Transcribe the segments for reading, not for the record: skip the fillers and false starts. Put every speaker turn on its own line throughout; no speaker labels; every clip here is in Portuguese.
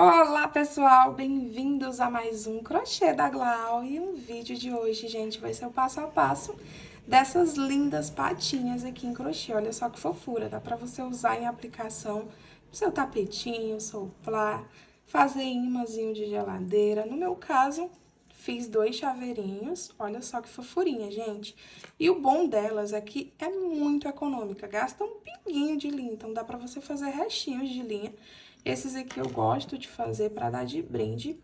Olá, pessoal! Bem-vindos a mais um Crochê da Glau. E o vídeo de hoje, gente, vai ser o passo a passo dessas lindas patinhas aqui em crochê. Olha só que fofura, dá pra você usar em aplicação no seu tapetinho, soplar, fazer imãzinho de geladeira. No meu caso, fiz 2 chaveirinhos, olha só que fofurinha, gente. E o bom delas é que é muito econômica, gasta um pinguinho de linha, então dá pra você fazer restinhos de linha. Esses aqui eu gosto de fazer para dar de brinde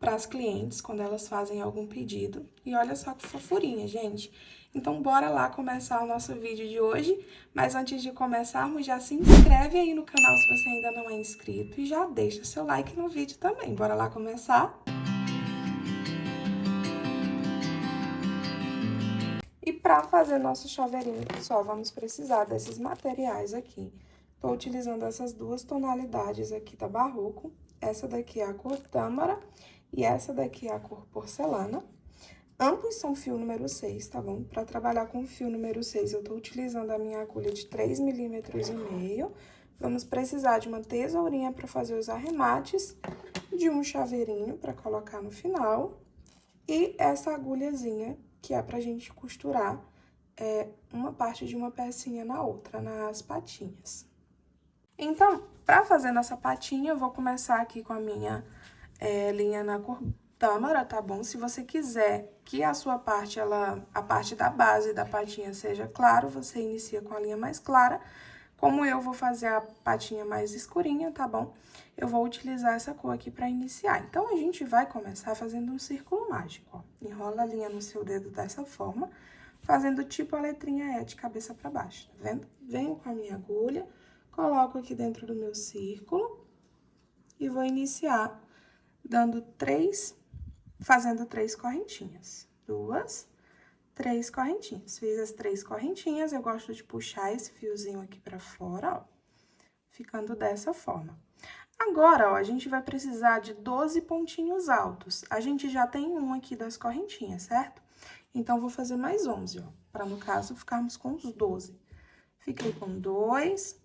para as clientes quando elas fazem algum pedido. E olha só que fofurinha, gente. Então, bora lá começar o nosso vídeo de hoje. Mas antes de começarmos, já se inscreve aí no canal se você ainda não é inscrito e já deixa seu like no vídeo também. Bora lá começar? E para fazer nosso chaveirinho, pessoal, vamos precisar desses materiais aqui. Tô utilizando essas 2 tonalidades aqui da Barroco. Essa daqui é a cor tâmara e essa daqui é a cor porcelana. Ambos são fio número 6, tá bom? Para trabalhar com fio número 6, eu tô utilizando a minha agulha de 3,5 mm. Vamos precisar de uma tesourinha para fazer os arremates, de um chaveirinho para colocar no final e essa agulhazinha que é pra gente costurar uma parte de uma pecinha na outra, nas patinhas. Então, pra fazer nossa patinha, eu vou começar aqui com a minha linha na cor tâmara, tá bom? Se você quiser que a sua parte, a parte da base da patinha seja claro, você inicia com a linha mais clara. Como eu vou fazer a patinha mais escurinha, tá bom? Eu vou utilizar essa cor aqui pra iniciar. Então, a gente vai começar fazendo um círculo mágico, ó. Enrola a linha no seu dedo dessa forma, fazendo tipo a letrinha E de cabeça pra baixo, tá vendo? Venho com a minha agulha, coloco aqui dentro do meu círculo e vou iniciar fazendo 3 correntinhas. 2, 3 correntinhas. Fiz as 3 correntinhas, eu gosto de puxar esse fiozinho aqui pra fora, ó, ficando dessa forma. Agora, ó, a gente vai precisar de 12 pontinhos altos. A gente já tem um aqui das correntinhas, certo? Então, vou fazer mais 11, ó, pra, no caso, ficarmos com os 12. Fiquei com 2,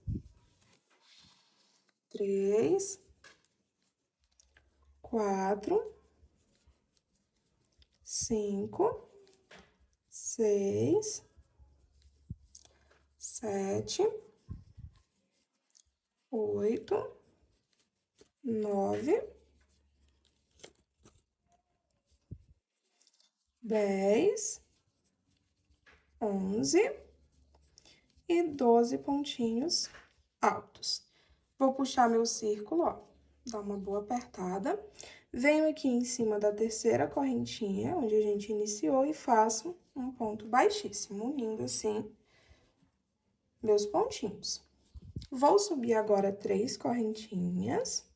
3, 4, 5, 6, 7, 8, 9, 10, 11 e 12 pontinhos altos. Vou puxar meu círculo, ó, dar uma boa apertada. Venho aqui em cima da terceira correntinha, onde a gente iniciou, e faço um ponto baixíssimo, unindo assim meus pontinhos. Vou subir agora 3 correntinhas.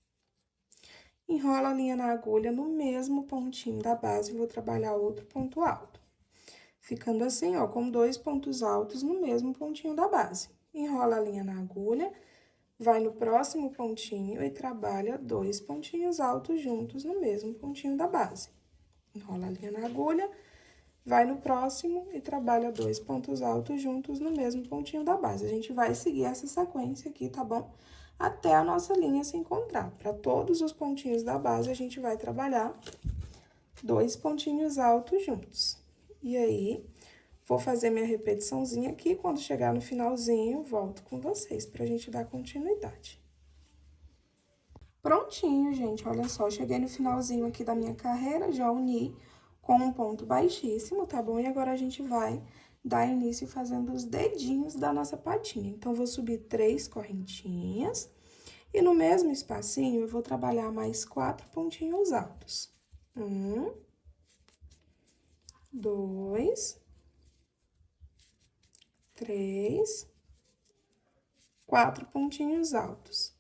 Enrola a linha na agulha no mesmo pontinho da base, vou trabalhar outro ponto alto. Ficando assim, ó, com 2 pontos altos no mesmo pontinho da base. Enrola a linha na agulha, vai no próximo pontinho e trabalha 2 pontinhos altos juntos no mesmo pontinho da base. Enrola a linha na agulha, vai no próximo e trabalha 2 pontos altos juntos no mesmo pontinho da base. A gente vai seguir essa sequência aqui, tá bom? Até a nossa linha se encontrar. Para todos os pontinhos da base, a gente vai trabalhar 2 pontinhos altos juntos. E aí, vou fazer minha repetiçãozinha aqui, quando chegar no finalzinho, volto com vocês pra gente dar continuidade. Prontinho, gente, olha só, cheguei no finalzinho aqui da minha carreira, já uni com um ponto baixíssimo, tá bom? E agora a gente vai dar início fazendo os dedinhos da nossa patinha. Então, vou subir 3 correntinhas e no mesmo espacinho eu vou trabalhar mais 4 pontinhos altos. 1, 2, 3, 4 pontinhos altos.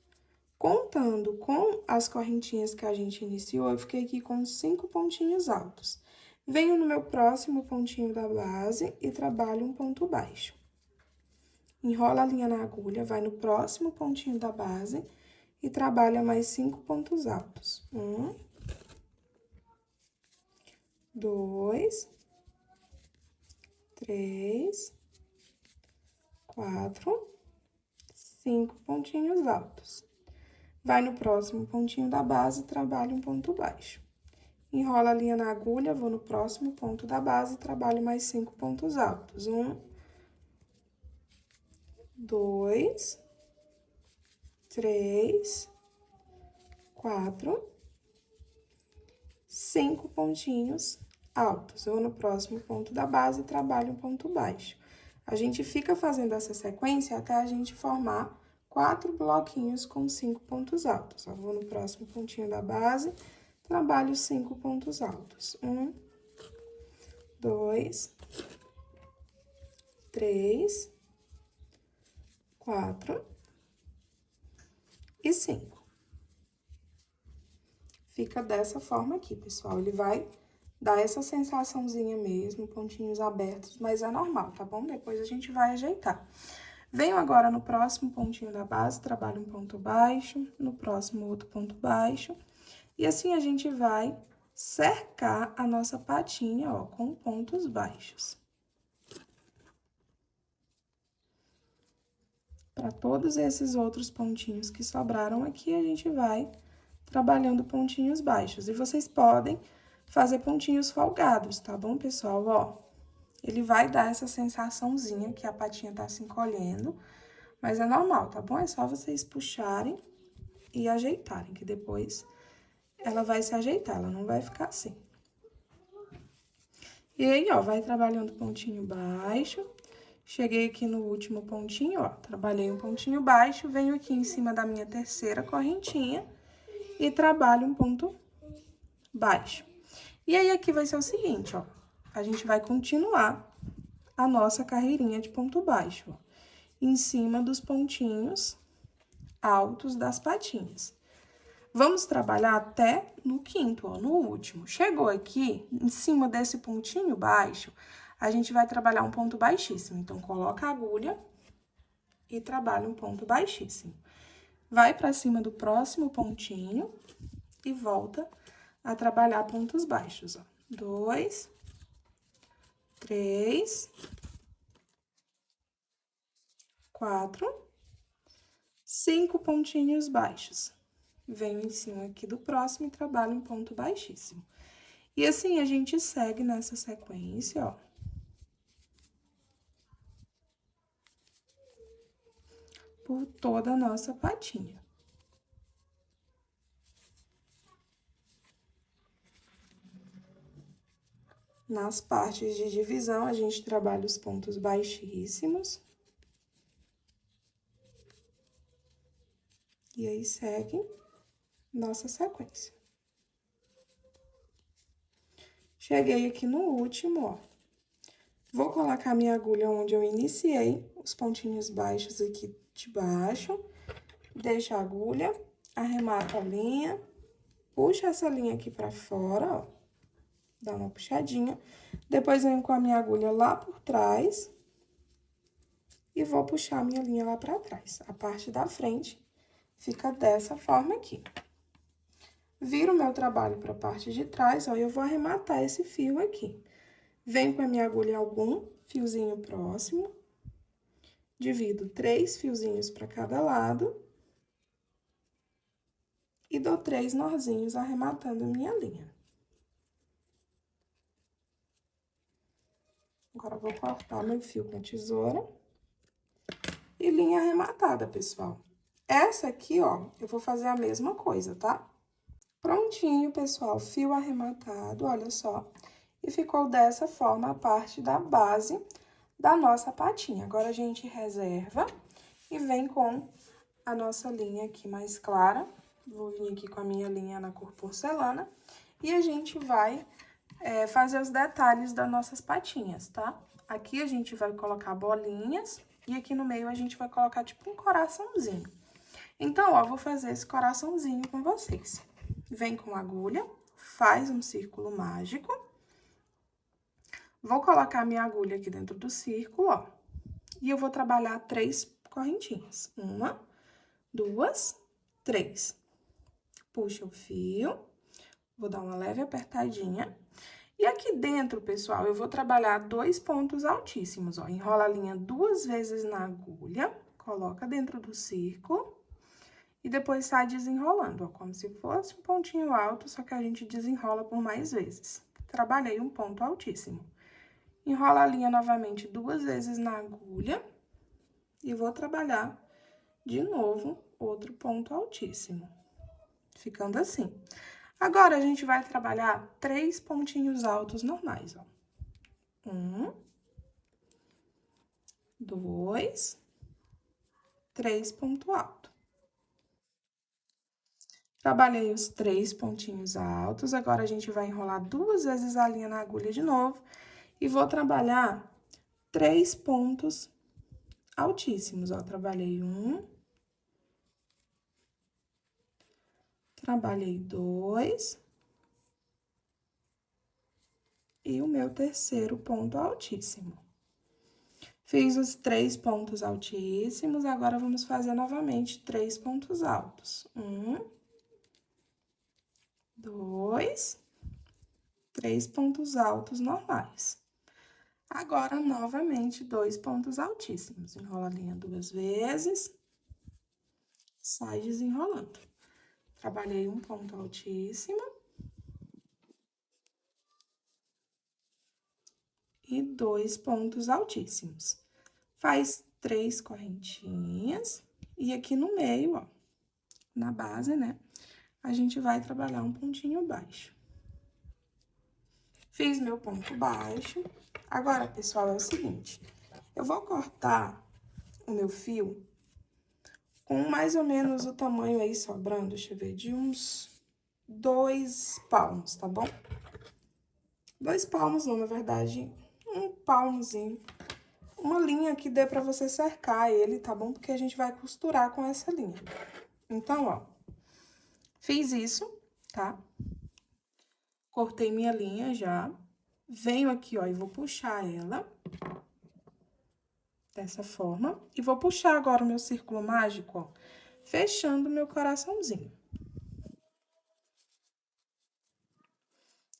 Contando com as correntinhas que a gente iniciou, eu fiquei aqui com 5 pontinhos altos. Venho no meu próximo pontinho da base e trabalho um ponto baixo. Enrola a linha na agulha, vai no próximo pontinho da base e trabalha mais 5 pontos altos. 1, 2, 3, 4, 5 pontinhos altos. Vai no próximo pontinho da base, trabalha um ponto baixo. Enrola a linha na agulha, vou no próximo ponto da base, trabalho mais 5 pontos altos. 1, 2, 3, 4, 5 pontinhos altos. Eu vou no próximo ponto da base, trabalho um ponto baixo. A gente fica fazendo essa sequência até a gente formar 4 bloquinhos com 5 pontos altos. Eu vou no próximo pontinho da base, trabalho 5 pontos altos. 1, 2, 3, 4 e 5. Fica dessa forma aqui, pessoal. Ele vai dar essa sensaçãozinha mesmo, pontinhos abertos, mas é normal, tá bom? Depois a gente vai ajeitar. Venho agora no próximo pontinho da base, trabalho um ponto baixo, no próximo outro ponto baixo. E assim a gente vai cercar a nossa patinha, ó, com pontos baixos. Para todos esses outros pontinhos que sobraram aqui, a gente vai trabalhando pontinhos baixos. E vocês podem fazer pontinhos folgados, tá bom, pessoal? Ó, ele vai dar essa sensaçãozinha que a patinha tá se encolhendo, mas é normal, tá bom? É só vocês puxarem e ajeitarem, que depois ela vai se ajeitar, ela não vai ficar assim. E aí, ó, vai trabalhando pontinho baixo. Cheguei aqui no último pontinho, ó, trabalhei um pontinho baixo, venho aqui em cima da minha terceira correntinha e trabalho um ponto baixo. E aí, aqui vai ser o seguinte, ó, a gente vai continuar a nossa carreirinha de ponto baixo, ó, em cima dos pontinhos altos das patinhas. Vamos trabalhar até no quinto, ó, no último. Chegou aqui, em cima desse pontinho baixo, a gente vai trabalhar um ponto baixíssimo. Então, coloca a agulha e trabalha um ponto baixíssimo. Vai pra cima do próximo pontinho e volta a trabalhar pontos baixos, ó. 2, 3, 4, 5 pontinhos baixos. Venho em cima aqui do próximo e trabalho um ponto baixíssimo. E assim, a gente segue nessa sequência, ó. Por toda a nossa patinha. Nas partes de divisão, a gente trabalha os pontos baixíssimos. E aí, segue nossa sequência. Cheguei aqui no último, ó. Vou colocar minha agulha onde eu iniciei, os pontinhos baixos aqui de baixo. Deixo a agulha, arremato a linha, puxo essa linha aqui pra fora, ó. Dá uma puxadinha. Depois, venho com a minha agulha lá por trás. E vou puxar a minha linha lá pra trás. A parte da frente fica dessa forma aqui. Viro o meu trabalho pra parte de trás, ó, e eu vou arrematar esse fio aqui. Venho com a minha agulha em algum fiozinho próximo. Divido 3 fiozinhos pra cada lado. E dou 3 nozinhos arrematando a minha linha. Agora, eu vou cortar meu fio com a tesoura. E linha arrematada, pessoal. Essa aqui, ó, eu vou fazer a mesma coisa, tá? Prontinho, pessoal, fio arrematado, olha só. E ficou dessa forma a parte da base da nossa patinha. Agora, a gente reserva e vem com a nossa linha aqui mais clara. Vou vir aqui com a minha linha na cor porcelana. E a gente vai fazer os detalhes das nossas patinhas, tá? Aqui a gente vai colocar bolinhas e aqui no meio a gente vai colocar tipo um coraçãozinho. Então, ó, vou fazer esse coraçãozinho com vocês. Vem com a agulha, faz um círculo mágico. Vou colocar minha agulha aqui dentro do círculo, ó. E eu vou trabalhar 3 correntinhas. 1, 2, 3. Puxa o fio, vou dar uma leve apertadinha. E aqui dentro, pessoal, eu vou trabalhar 2 pontos altíssimos, ó. Enrola a linha 2 vezes na agulha, coloca dentro do círculo e depois sai desenrolando, ó, como se fosse um pontinho alto, só que a gente desenrola por mais vezes. Trabalhei um ponto altíssimo. Enrola a linha novamente 2 vezes na agulha e vou trabalhar de novo outro ponto altíssimo, ficando assim. Agora, a gente vai trabalhar 3 pontinhos altos normais, ó. 1, 2, 3 ponto alto. Trabalhei os 3 pontinhos altos, agora a gente vai enrolar 2 vezes a linha na agulha de novo e vou trabalhar 3 pontos altíssimos, ó. Trabalhei 1, trabalhei 2 e o meu terceiro ponto altíssimo. Fiz os 3 pontos altíssimos, agora vamos fazer novamente 3 pontos altos. 1, 2, 3 pontos altos normais. Agora, novamente, 2 pontos altíssimos. Enrola a linha 2 vezes, sai desenrolando. Trabalhei um ponto altíssimo. E 2 pontos altíssimos. Faz 3 correntinhas. E aqui no meio, ó, na base, né, a gente vai trabalhar um pontinho baixo. Fiz meu ponto baixo. Agora, pessoal, é o seguinte, eu vou cortar o meu fio com mais ou menos o tamanho aí sobrando, deixa eu ver, de uns 2 palmos, tá bom? 2 palmos não, na verdade, um palmozinho. Uma linha que dê pra você cercar ele, tá bom? Porque a gente vai costurar com essa linha. Então, ó, fiz isso, tá? Cortei minha linha já. Venho aqui, ó, e vou puxar ela. Dessa forma. E vou puxar agora o meu círculo mágico, ó, fechando o meu coraçãozinho.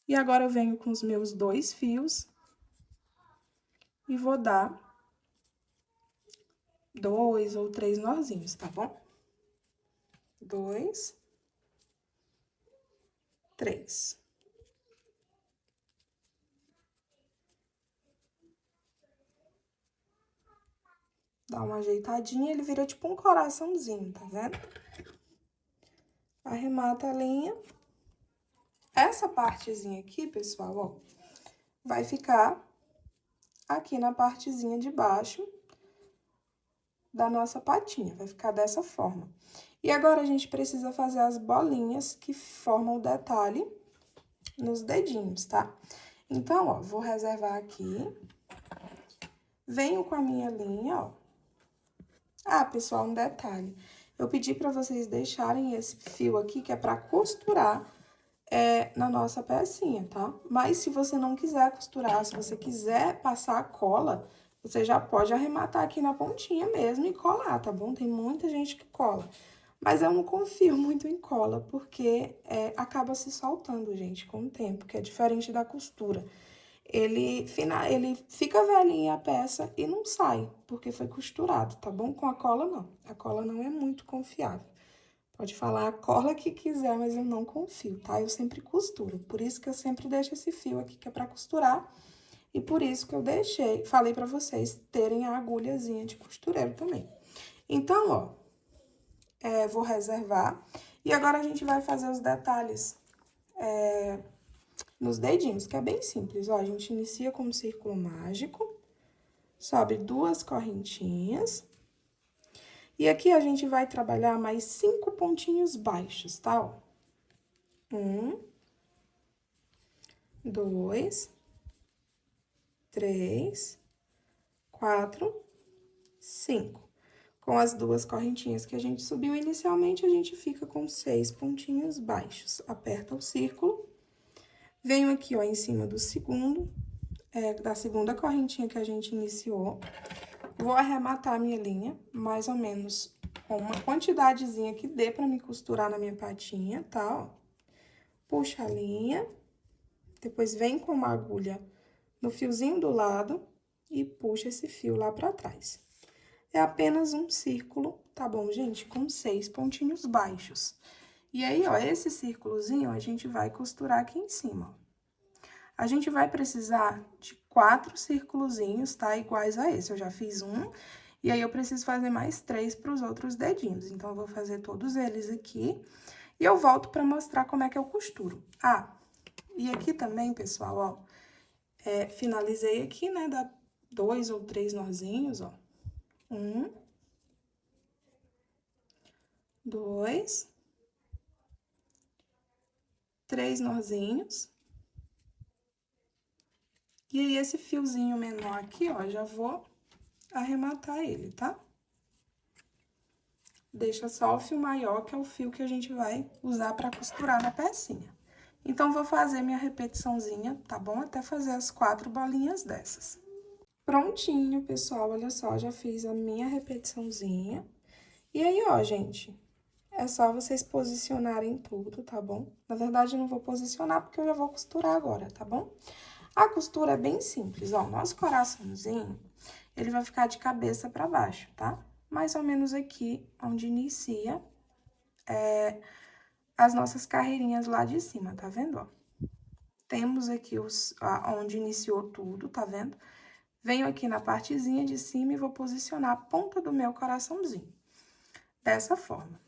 E agora, eu venho com os meus 2 fios. E vou dar 2 ou 3 nozinhos, tá bom? 2, 3. Dá uma ajeitadinha, ele vira tipo um coraçãozinho, tá vendo? Arremata a linha. Essa partezinha aqui, pessoal, ó, vai ficar aqui na partezinha de baixo da nossa patinha, vai ficar dessa forma. E agora, a gente precisa fazer as bolinhas que formam o detalhe nos dedinhos, tá? Então, ó, vou reservar aqui. Venho com a minha linha, ó. Ah, pessoal, um detalhe. Eu pedi pra vocês deixarem esse fio aqui, que é pra costurar na nossa pecinha, tá? Mas se você não quiser costurar, se você quiser passar a cola, você já pode arrematar aqui na pontinha mesmo e colar, tá bom? Tem muita gente que cola. Mas eu não confio muito em cola, porque acaba se soltando, gente, com o tempo, que é diferente da costura. Ele fica velhinha a peça e não sai, porque foi costurado, tá bom? Com a cola, não. A cola não é muito confiável. Pode falar a cola que quiser, mas eu não confio, tá? Eu sempre costuro, por isso que eu sempre deixo esse fio aqui, que é pra costurar. E por isso que eu falei pra vocês terem a agulhazinha de costureiro também. Então, ó, vou reservar. E agora, a gente vai fazer os detalhes nos dedinhos, que é bem simples, ó. A gente inicia com um círculo mágico, sobe 2 correntinhas. E aqui, a gente vai trabalhar mais 5 pontinhos baixos, tá, ó? 1, 2, 3, 4, 5. Com as 2 correntinhas que a gente subiu inicialmente, a gente fica com 6 pontinhos baixos. Aperta o círculo. Venho aqui, ó, em cima do da segunda correntinha que a gente iniciou. Vou arrematar a minha linha, mais ou menos com uma quantidadezinha que dê pra me costurar na minha patinha, tá, ó? Puxa a linha, depois vem com uma agulha no fiozinho do lado e puxa esse fio lá pra trás. É apenas um círculo tá bom, gente? Com 6 pontinhos baixos. E aí, ó, esse círculozinho a gente vai costurar aqui em cima, ó. A gente vai precisar de 4 círculozinhos, tá? Iguais a esse. Eu já fiz um, e aí eu preciso fazer mais 3 para os outros dedinhos. Então, eu vou fazer todos eles aqui, e eu volto para mostrar como é que eu costuro. Ah, e aqui também, pessoal, ó, finalizei aqui, né, dá 2 ou 3 nozinhos, ó. 1, 2, 3 nozinhos. E aí, esse fiozinho menor aqui, ó, já vou arrematar ele, tá? Deixa só o fio maior, que é o fio que a gente vai usar pra costurar na pecinha. Então, vou fazer minha repetiçãozinha, tá bom? Até fazer as 4 bolinhas dessas. Prontinho, pessoal, olha só, já fiz a minha repetiçãozinha. E aí, ó, gente, é só vocês posicionarem tudo, tá bom? Na verdade, eu não vou posicionar porque eu já vou costurar agora, tá bom? A costura é bem simples, ó, nosso coraçãozinho, ele vai ficar de cabeça pra baixo, tá? Mais ou menos aqui, onde inicia as nossas carreirinhas lá de cima, tá vendo, ó? Temos aqui onde iniciou tudo, tá vendo? Venho aqui na partezinha de cima e vou posicionar a ponta do meu coraçãozinho. Dessa forma.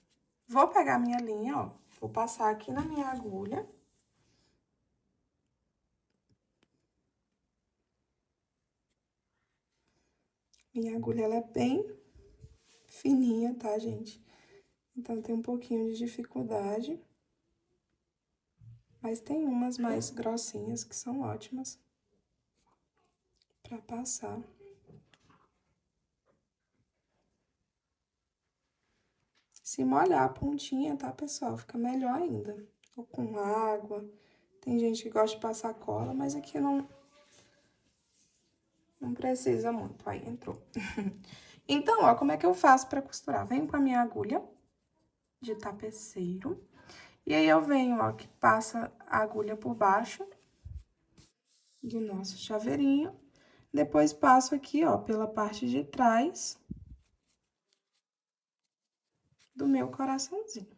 Vou pegar minha linha, ó, vou passar aqui na minha agulha. Minha agulha, ela é bem fininha, tá, gente? Então, tem um pouquinho de dificuldade. Mas tem umas mais grossinhas que são ótimas pra passar. Se molhar a pontinha, tá, pessoal? Fica melhor ainda. Ou com água. Tem gente que gosta de passar cola, mas aqui não precisa muito. Aí, entrou. Então, ó, como é que eu faço pra costurar? Venho com a minha agulha de tapeceiro. E aí, eu venho, ó, que passa a agulha por baixo do nosso chaveirinho. Depois, passo aqui, ó, pela parte de trás do meu coraçãozinho.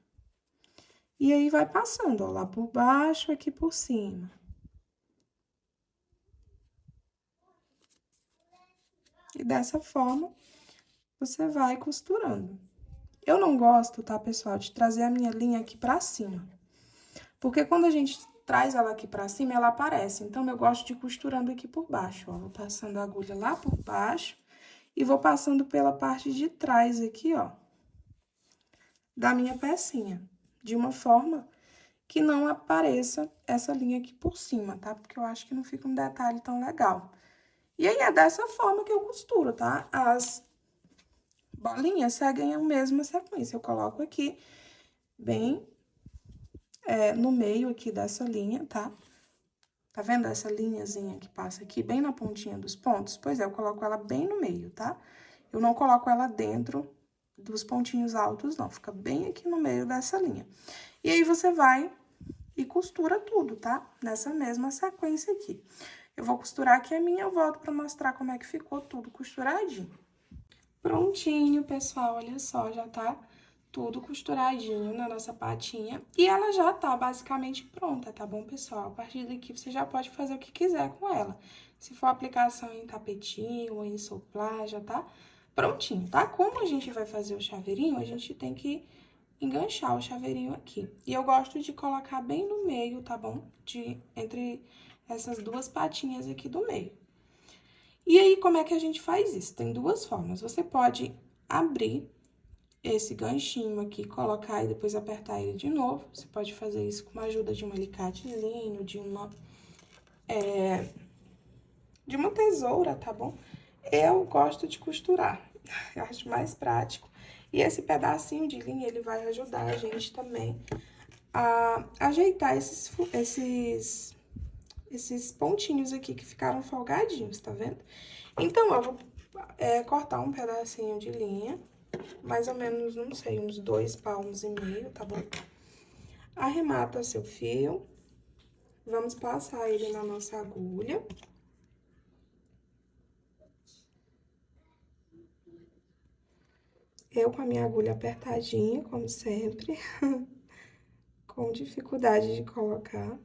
E aí, vai passando, ó, lá por baixo, aqui por cima. E dessa forma, você vai costurando. Eu não gosto, tá, pessoal, de trazer a minha linha aqui pra cima. Porque quando a gente traz ela aqui pra cima, ela aparece. Então, eu gosto de ir costurando aqui por baixo, ó. Vou passando a agulha lá por baixo e vou passando pela parte de trás aqui, ó, da minha pecinha. De uma forma que não apareça essa linha aqui por cima, tá? Porque eu acho que não fica um detalhe tão legal. E aí, é dessa forma que eu costuro, tá? As bolinhas seguem a mesma sequência. Eu coloco aqui bem no meio aqui dessa linha, tá? Tá vendo essa linhazinha que passa aqui bem na pontinha dos pontos? Pois é, eu coloco ela bem no meio, tá? Eu não coloco ela dentro dos pontinhos altos, não. Fica bem aqui no meio dessa linha. E aí, você vai e costura tudo, tá? Nessa mesma sequência aqui. Eu vou costurar aqui a minha, eu volto pra mostrar como é que ficou tudo costuradinho. Prontinho, pessoal, olha só, já tá tudo costuradinho na nossa patinha. E ela já tá basicamente pronta, tá bom, pessoal? A partir daqui, você já pode fazer o que quiser com ela. Se for aplicação em tapetinho ou em soplar, já tá prontinho, tá? Como a gente vai fazer o chaveirinho, a gente tem que enganchar o chaveirinho aqui. E eu gosto de colocar bem no meio, tá bom? Entre essas duas patinhas aqui do meio. E aí, como é que a gente faz isso? Tem duas formas. Você pode abrir esse ganchinho aqui, colocar e depois apertar ele de novo. Você pode fazer isso com a ajuda de um alicatezinho, de uma tesoura, tá bom? Eu gosto de costurar, eu acho mais prático. E esse pedacinho de linha, ele vai ajudar a gente também a ajeitar esses pontinhos aqui que ficaram folgadinhos, tá vendo? Então, eu vou cortar um pedacinho de linha, mais ou menos, não sei, uns 2 palmos e meio, tá bom? Arremata seu fio, vamos passar ele na nossa agulha. Eu com a minha agulha apertadinha, como sempre, com dificuldade de colocar.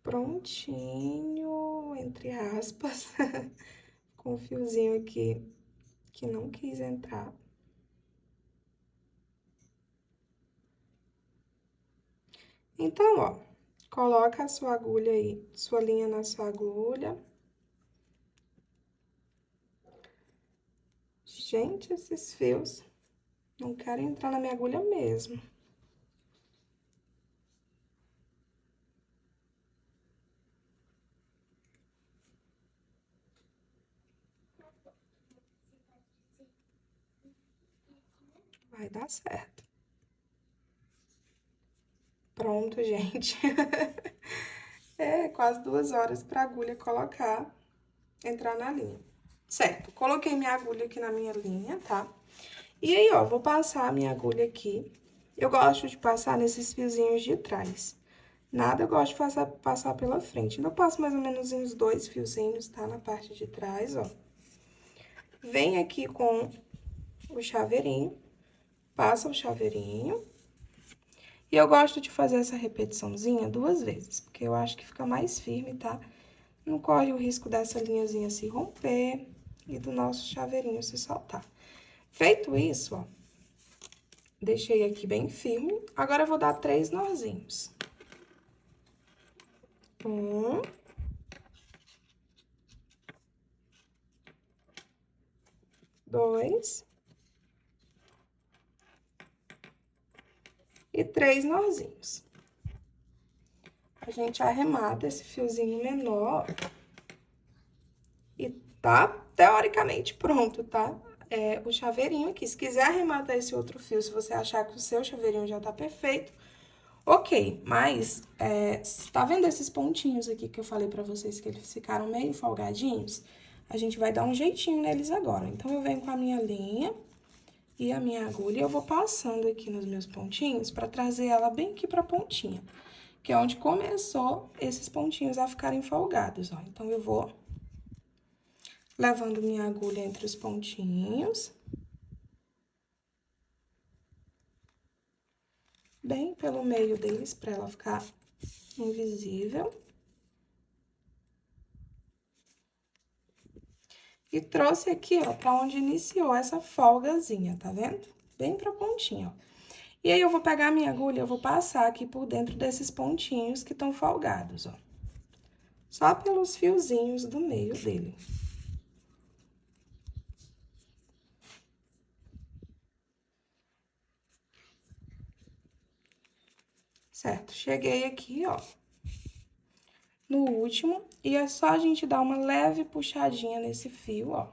Prontinho, entre aspas, com um fiozinho aqui que não quis entrar. Então, ó, coloca a sua agulha aí, sua linha na sua agulha. Gente, esses fios não querem entrar na minha agulha mesmo. Vai dar certo. Pronto, gente. É, quase 2 horas pra agulha entrar na linha. Certo, coloquei minha agulha aqui na minha linha, tá? E aí, ó, vou passar a minha agulha aqui. Eu gosto de passar nesses fiozinhos de trás. Nada eu gosto de passar pela frente. Então, eu passo mais ou menos uns 2 fiozinhos, tá? Na parte de trás, ó. Vem aqui com o chaveirinho, passa o chaveirinho. E eu gosto de fazer essa repetiçãozinha 2 vezes, porque eu acho que fica mais firme, tá? Não corre o risco dessa linhazinha se romper e do nosso chaveirinho se soltar. Feito isso, ó, deixei aqui bem firme. Agora, eu vou dar 3 nozinhos. 1. 2. E 3 nozinhos. A gente arremata esse fiozinho menor e tá teoricamente pronto, tá? O chaveirinho aqui. Se quiser arrematar esse outro fio, se você achar que o seu chaveirinho já tá perfeito, ok. Mas, tá vendo esses pontinhos aqui que eu falei pra vocês que eles ficaram meio folgadinhos? A gente vai dar um jeitinho neles agora. Então, eu venho com a minha linha e a minha agulha e eu vou passando aqui nos meus pontinhos pra trazer ela bem aqui pra pontinha, que é onde começou esses pontinhos a ficarem folgados, ó. Então, eu vou levando minha agulha entre os pontinhos, bem pelo meio deles, pra ela ficar invisível. E trouxe aqui, ó, pra onde iniciou essa folgazinha, tá vendo? Bem pra pontinha, ó. E aí, eu vou pegar a minha agulha, eu vou passar aqui por dentro desses pontinhos que estão folgados, ó. Só pelos fiozinhos do meio dele. Certo, cheguei aqui, ó, no último, e é só a gente dar uma leve puxadinha nesse fio, ó,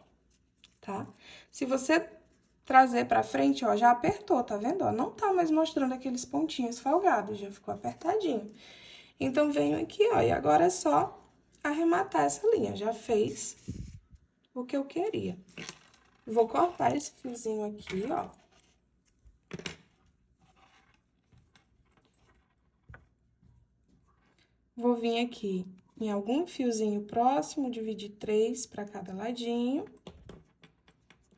tá? Se você trazer pra frente, ó, já apertou, tá vendo? Ó, não tá mais mostrando aqueles pontinhos folgados, já ficou apertadinho. Então, venho aqui, ó, e agora é só arrematar essa linha, já fez o que eu queria. Vou cortar esse fiozinho aqui, ó. Vou vir aqui em algum fiozinho próximo, dividir 3 pra cada ladinho.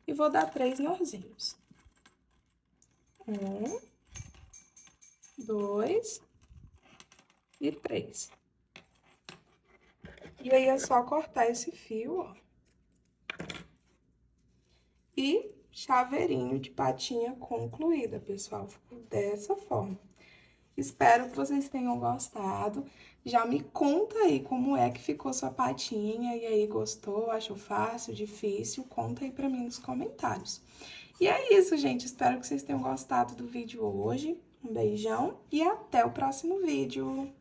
E vou dar 3 nozinhos. 1, 2 e 3. E aí, é só cortar esse fio, ó. E chaveirinho de patinha concluída, pessoal. Ficou dessa forma. Espero que vocês tenham gostado. Já me conta aí como é que ficou sua patinha. E aí, gostou? Achou fácil, difícil? Conta aí pra mim nos comentários. E é isso, gente. Espero que vocês tenham gostado do vídeo hoje. Um beijão e até o próximo vídeo.